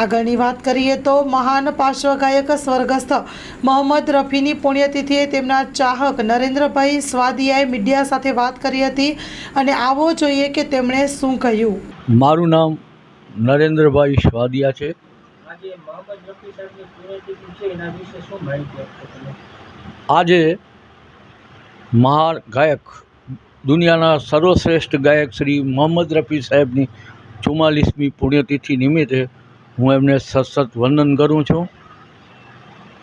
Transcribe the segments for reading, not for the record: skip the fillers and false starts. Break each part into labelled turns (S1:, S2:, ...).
S1: આગળની વાત કરીએ તો મહાન પાર્શ્વગાયક સ્વર્ગસ્થ મોહમ્મદ રફીની પુણ્યતિથિએ તેમના ચાહક નરેન્દ્રભાઈ સ્વાદિયાએ મીડિયા સાથે વાત કરી હતી અને આવો જોઈએ કે તેમણે શું કહ્યું.
S2: મારું નામ નરેન્દ્રભાઈ સ્વાદિયા છે.
S3: આજે મોહમ્મદ રફી સાહેબની પુણ્યતિથિ છે, એના વિશે શું માહિતી આપશો તમે?
S2: આજે મહાન ગાયક, દુનિયાના સર્વશ્રેષ્ઠ ગાયક શ્રી મોહમ્મદ રફી સાહેબની 44મી પુણ્યતિથિ નિમિત્તે હું એમને સતત વંદન કરું છું.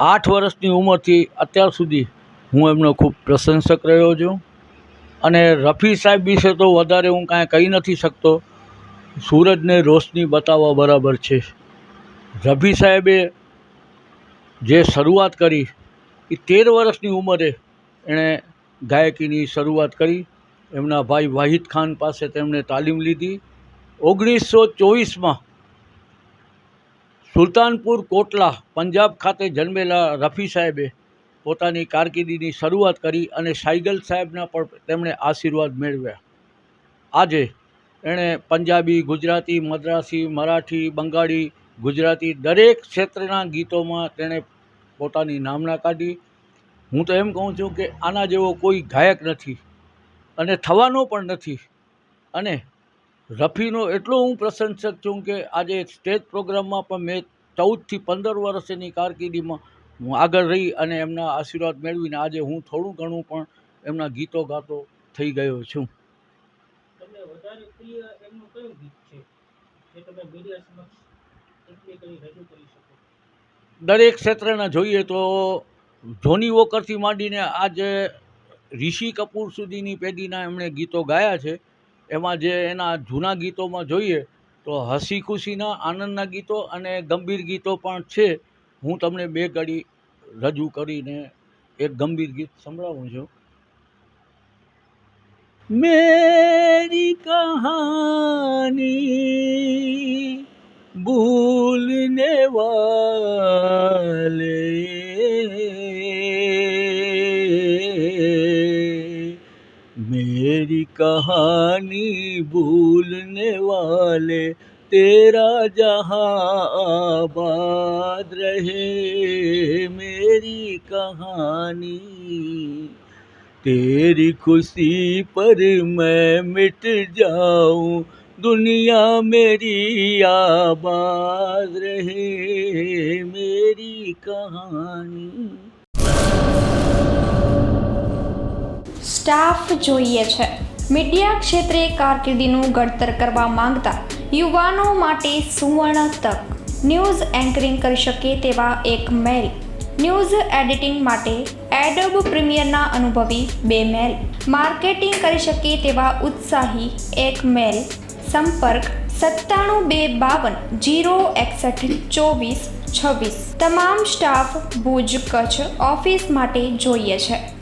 S2: 8 વર્ષની ઉંમરથી અત્યાર સુધી હું એમનો ખૂબ પ્રશંસક રહ્યો છું અને રફી સાહેબ વિશે તો વધારે હું કાંઈ કહી નથી શકતો. સૂરજને રોશની બતાવવા બરાબર છે. રફી સાહેબે જે શરૂઆત કરી એ 13 વર્ષની ઉંમરે એણે ગાયકીની શરૂઆત કરી. એમના ભાઈ વાહિદ ખાન પાસે તેમણે તાલીમ લીધી. 1924માં સુલતાનપુર કોટલા પંજાબ ખાતે જન્મેલા રફી સાહેબે પોતાની કારકિર્દીની શરૂઆત કરી અને સાઇગલ સાહેબના પણ તેમણે આશીર્વાદ મેળવ્યા. આજે એણે પંજાબી, ગુજરાતી, મદ્રાસી, મરાઠી, બંગાળી, ગુજરાતી દરેક ક્ષેત્રના ગીતોમાં તેણે પોતાની નામના કાઢી. હું તો એમ કહું છું કે આના જેવો કોઈ ગાયક નથી અને થવાનો પણ નથી. અને રફીનો એટલો હું પ્રશંસક છું કે આજે સ્ટેજ પ્રોગ્રામમાં પણ મેં 14 થી 15 વર્ષ એની કારકિર્દીમાં હું આગળ રહી અને એમના આશીર્વાદ મેળવીને આજે હું થોડું ઘણું પણ એમના ગીતો ગાતો થઈ ગયો છું.
S3: તમને વધારે પ્રિય એમનું કયું ગીત છે જે તમે મીડિયા સમક્ષ એટલી કરી રજૂ કરી શકો?
S2: દરેક ક્ષેત્રના જોઈએ તો જોની વોકરથી માંડીને આજે ઋષિ કપૂર સુધીની પેઢીના એમણે ગીતો ગાયા છે. એમાં જે એના જૂના ગીતોમાં જોઈએ તો હસી ખુશીના, આનંદના ગીતો અને ગંભીર ગીતો પણ છે. હું તમને 2 ઘડી રજૂ કરીને એક ગંભીર ગીત સંભળાવું છું. મેરી કહાની ભૂલને વાલે मेरी कहानी भूलने वाले तेरा जहाँ आबाद रहे. मेरी कहानी तेरी खुशी पर मैं मिट जाऊँ, दुनिया मेरी आबाद रहे. मेरी कहानी.
S4: સ્ટાફ જોઈએ છે. મીડિયા ક્ષેત્રે કારકિર્દીનું ઘડતર કરવા માંગતા યુવાનો માટે સુવર્ણ તક. ન્યૂઝ એન્કરિંગ કરી શકે તેવા એક મેલ, ન્યૂઝ એડિટિંગ માટે એડોબ પ્રીમિયરના અનુભવી 2 મેલ, માર્કેટિંગ કરી શકે તેવા ઉત્સાહી 1 મેલ. સંપર્ક 97 252 061 24 26. તમામ સ્ટાફ ભુજ કચ્છ ઓફિસ માટે જોઈએ છે.